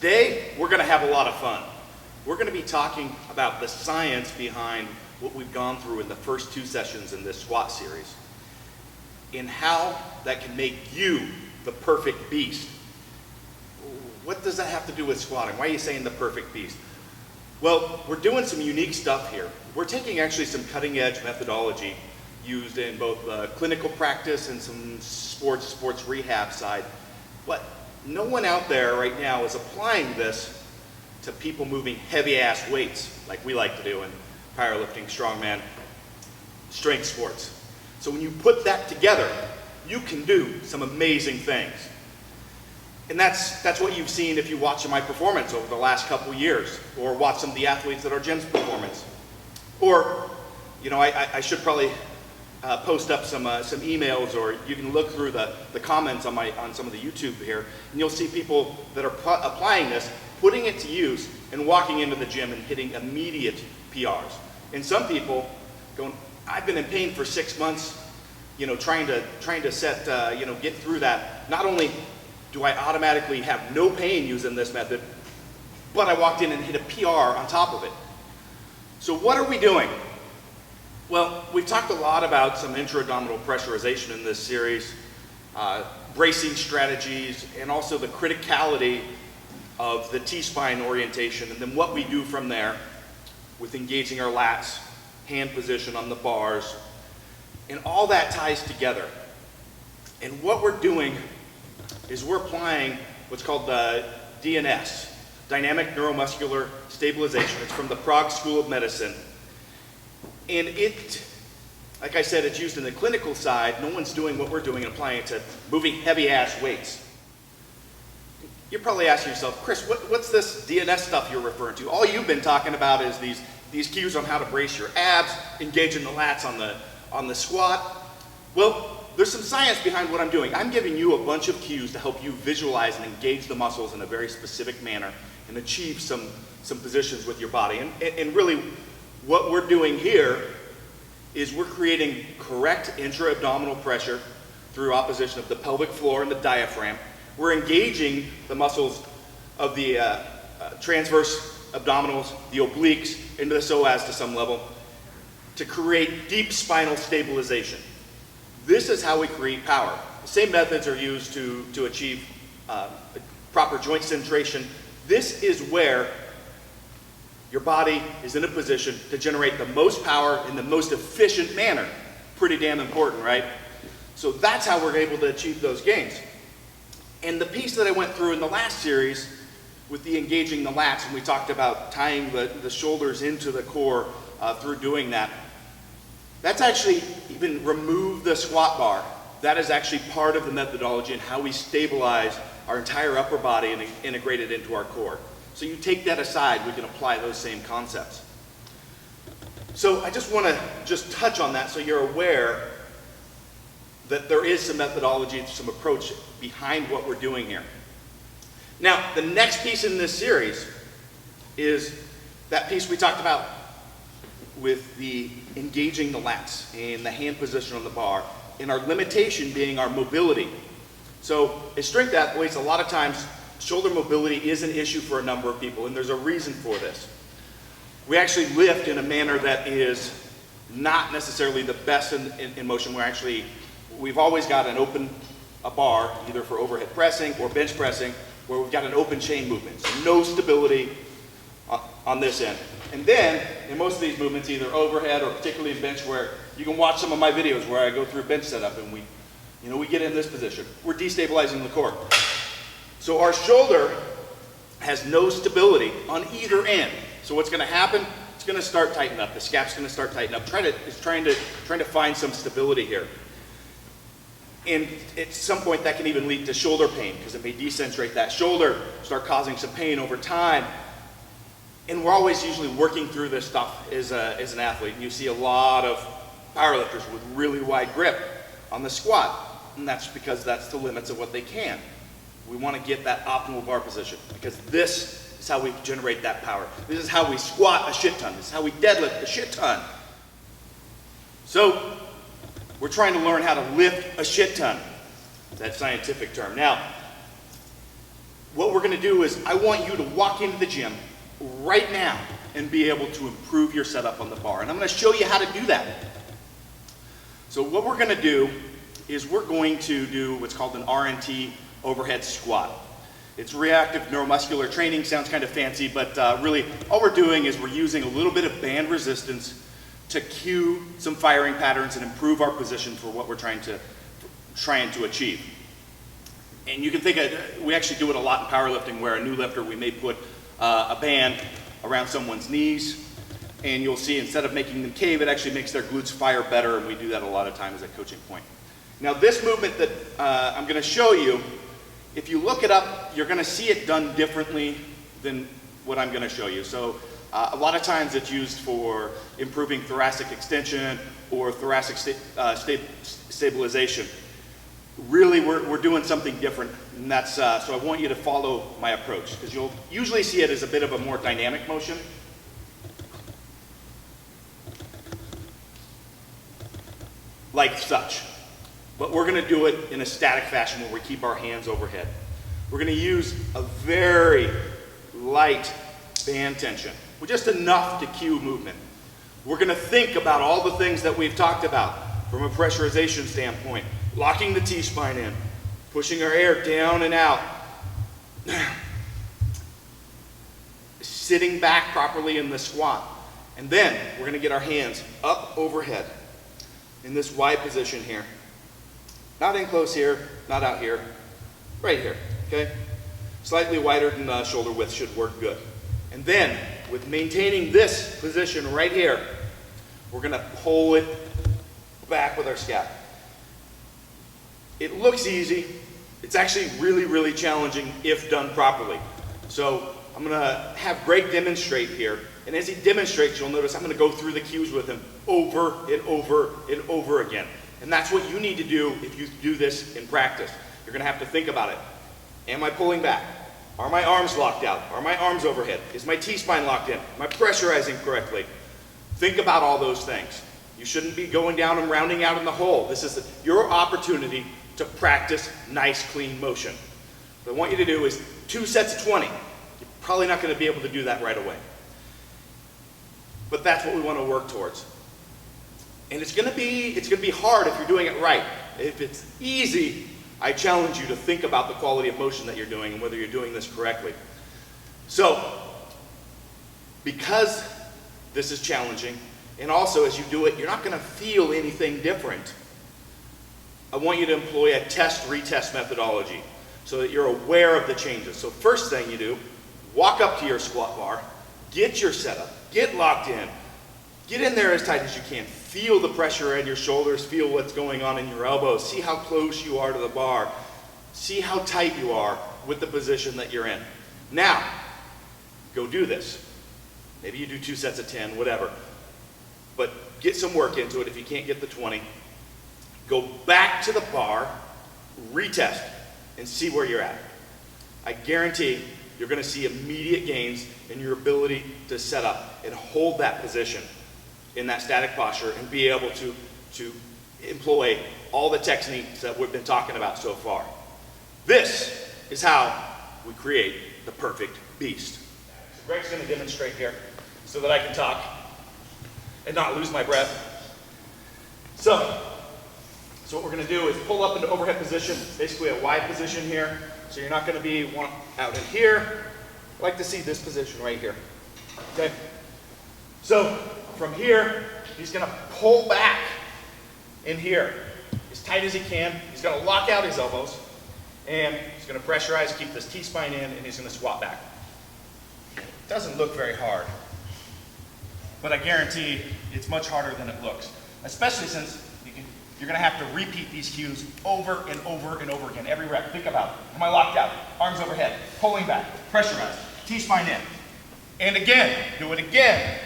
Today, we're gonna have a lot of fun. We're gonna be talking about the science behind what we've gone through in the first 2 sessions in this squat series, and how that can make you the perfect beast. What does that have to do with squatting? Why are you saying the perfect beast? Well, we're doing some unique stuff here. We're taking actually some cutting edge methodology used in both clinical practice and some sports rehab side. But no one out there right now is applying this to people moving heavy ass weights like we like to do in powerlifting, strongman, strength sports. So when you put that together, you can do some amazing things. And that's what you've seen if you watch my performance over the last couple years, or watch some of the athletes at our gym's performance. Or, you know, I should probably post up some emails, or you can look through the comments on some of the YouTube here, and you'll see people that are applying this, putting it to use, and walking into the gym and hitting immediate PRs. And some people going, I've been in pain for 6 months, you know, trying to set, get through that. Not only do I automatically have no pain using this method, but I walked in and hit a PR on top of it. So what are we doing? Well, we've talked a lot about some intra-abdominal pressurization in this series, bracing strategies, and also the criticality of the T-spine orientation, and then what we do from there with engaging our lats, hand position on the bars, and all that ties together. And what we're doing is we're applying what's called the DNS, Dynamic Neuromuscular Stabilization. It's from the Prague School of Medicine. And it, like I said, it's used in the clinical side. No one's doing what we're doing and applying it to moving heavy ass weights. You're probably asking yourself, Chris, what's this DNS stuff you're referring to? All you've been talking about is these cues on how to brace your abs, engaging the lats on the squat. Well, there's some science behind what I'm doing. I'm giving you a bunch of cues to help you visualize and engage the muscles in a very specific manner and achieve some positions with your body. And really, what we're doing here is we're creating correct intra-abdominal pressure through opposition of the pelvic floor and the diaphragm. We're engaging the muscles of the transverse abdominals, the obliques, into the psoas to some level, to create deep spinal stabilization. This is how we create power. The same methods are used to achieve proper joint centration. This is where your body is in a position to generate the most power in the most efficient manner. Pretty damn important, right? So that's how we're able to achieve those gains. And the piece that I went through in the last series with the engaging the lats, and we talked about tying the shoulders into the core through doing that, that's actually even remove the squat bar. That is actually part of the methodology and how we stabilize our entire upper body and integrate it into our core. So you take that aside, we can apply those same concepts. So I just want to touch on that so you're aware that there is some methodology, some approach behind what we're doing here. Now, the next piece in this series is that piece we talked about with the engaging the lats and the hand position on the bar, and our limitation being our mobility. So as strength athletes, a lot of times shoulder mobility is an issue for a number of people, and there's a reason for this. We actually lift in a manner that is not necessarily the best in motion. We've always got a bar, either for overhead pressing or bench pressing, where we've got an open chain movement, so no stability on this end. And then, in most of these movements, either overhead or particularly in bench, where you can watch some of my videos where I go through bench setup and we get in this position. We're destabilizing the core. So our shoulder has no stability on either end. So what's going to happen? It's going to start tightening up. The scap's going to start tightening up. It's trying to find some stability here. And at some point that can even lead to shoulder pain because it may decentrate that shoulder, start causing some pain over time. And we're always usually working through this stuff as an athlete. And you see a lot of powerlifters with really wide grip on the squat. And that's because that's the limits of what they can. We want to get that optimal bar position because this is how we generate that power. This is how we squat a shit ton. This is how we deadlift a shit ton. So we're trying to learn how to lift a shit ton. That scientific term. Now, what we're gonna do is I want you to walk into the gym right now and be able to improve your setup on the bar. And I'm gonna show you how to do that. So what we're gonna do is we're going to do what's called an RNT Overhead Squat. It's reactive neuromuscular training, sounds kind of fancy, but really all we're doing is we're using a little bit of band resistance to cue some firing patterns and improve our position for what we're trying to achieve. And you can think we actually do it a lot in powerlifting, where a new lifter, we may put a band around someone's knees, and you'll see instead of making them cave, it actually makes their glutes fire better, and we do that a lot of times as a coaching point. Now this movement that I'm gonna show you, if you look it up, you're gonna see it done differently than what I'm gonna show you. So a lot of times it's used for improving thoracic extension or thoracic stabilization. Really, we're doing something different, and that's, so I want you to follow my approach, because you'll usually see it as a bit of a more dynamic motion. Like such. But we're gonna do it in a static fashion where we keep our hands overhead. We're gonna use a very light band tension, with just enough to cue movement. We're gonna think about all the things that we've talked about from a pressurization standpoint. Locking the T-spine in, pushing our air down and out, sitting back properly in the squat. And then we're gonna get our hands up overhead in this wide position here. Not in close here, not out here, right here, okay? Slightly wider than shoulder width should work good. And then, with maintaining this position right here, we're gonna pull it back with our scap. It looks easy. It's actually really, really challenging if done properly. So I'm gonna have Greg demonstrate here. And as he demonstrates, you'll notice I'm gonna go through the cues with him over and over and over again. And that's what you need to do if you do this in practice. You're gonna have to think about it. Am I pulling back? Are my arms locked out? Are my arms overhead? Is my T-spine locked in? Am I pressurizing correctly? Think about all those things. You shouldn't be going down and rounding out in the hole. This is your opportunity to practice nice, clean motion. What I want you to do is 2 sets of 20. You're probably not going to be able to do that right away. But that's what we want to work towards. And it's going to be hard if you're doing it right. If it's easy, I challenge you to think about the quality of motion that you're doing and whether you're doing this correctly. So, because this is challenging, and also as you do it, you're not going to feel anything different. I want you to employ a test-retest methodology so that you're aware of the changes. So first thing you do, walk up to your squat bar, get your setup, get locked in, get in there as tight as you can. Feel the pressure in your shoulders, feel what's going on in your elbows, see how close you are to the bar, see how tight you are with the position that you're in. Now, go do this. Maybe you do 2 sets of 10, whatever. But get some work into it if you can't get the 20. Go back to the bar, retest, and see where you're at. I guarantee you're going to see immediate gains in your ability to set up and hold that position in that static posture and be able to employ all the techniques that we've been talking about so far. This is how we create the perfect beast. So Greg's going to demonstrate here so that I can talk and not lose my breath. So what we're going to do is pull up into overhead position, basically a wide position here. So you're not going to be out in here. I like to see this position right here. Okay? So from here, he's going to pull back in here as tight as he can. He's going to lock out his elbows, and he's going to pressurize, keep this T-spine in, and he's going to squat back. It doesn't look very hard, but I guarantee it's much harder than it looks, especially since you're going to have to repeat these cues over and over and over again. Every rep. Think about it. Am I locked out? Arms overhead. Pulling back. Pressurize. T-spine in. And again. Do it again.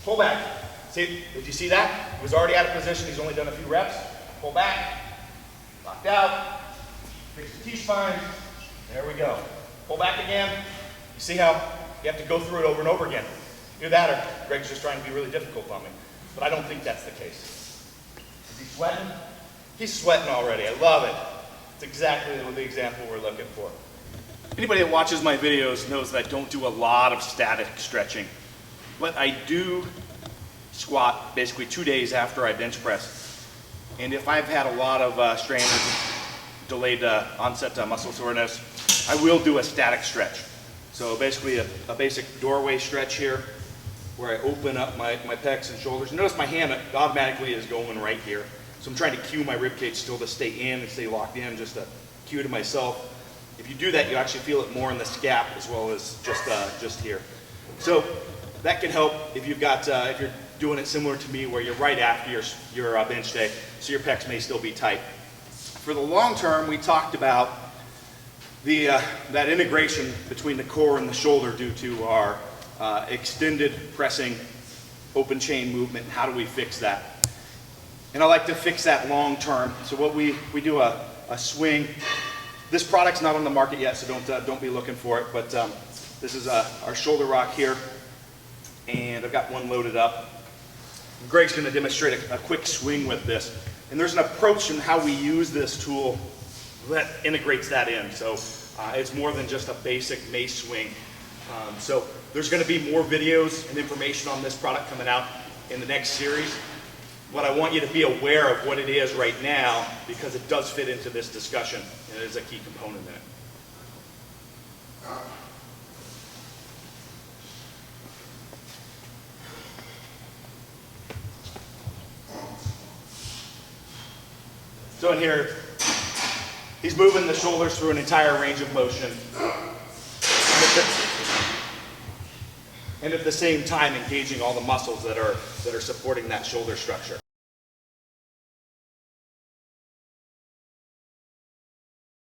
Pull back. See, did you see that? He was already out of position. He's only done a few reps. Pull back. Locked out. Fix the T-spine. There we go. Pull back again. You see how you have to go through it over and over again. Either that or Greg's just trying to be really difficult on me. But I don't think that's the case. Is he sweating? He's sweating already. I love it. It's exactly the example we're looking for. Anybody that watches my videos knows that I don't do a lot of static stretching, but I do squat basically 2 days after I bench press. And if I've had a lot of strain or delayed onset muscle soreness, I will do a static stretch. So basically a basic doorway stretch here where I open up my pecs and shoulders. Notice my hand automatically is going right here. So I'm trying to cue my ribcage still to stay in and stay locked in, just a cue to myself. If you do that, you actually feel it more in the scap as well as just here. So that can help if you've got if you're doing it similar to me, where you're right after your bench day, so your pecs may still be tight. For the long term, we talked about that integration between the core and the shoulder due to our extended pressing open chain movement. How do we fix that? And I like to fix that long term. So what we do a swing. This product's not on the market yet, so don't be looking for it. But this is our shoulder rock here, and I've got one loaded up. Greg's going to demonstrate a quick swing with this. And there's an approach in how we use this tool that integrates that in. So it's more than just a basic mace swing. So there's going to be more videos and information on this product coming out in the next series. What I want you to be aware of what it is right now, because it does fit into this discussion, and it is a key component in it. So in here, he's moving the shoulders through an entire range of motion. And at the same time engaging all the muscles that are supporting that shoulder structure.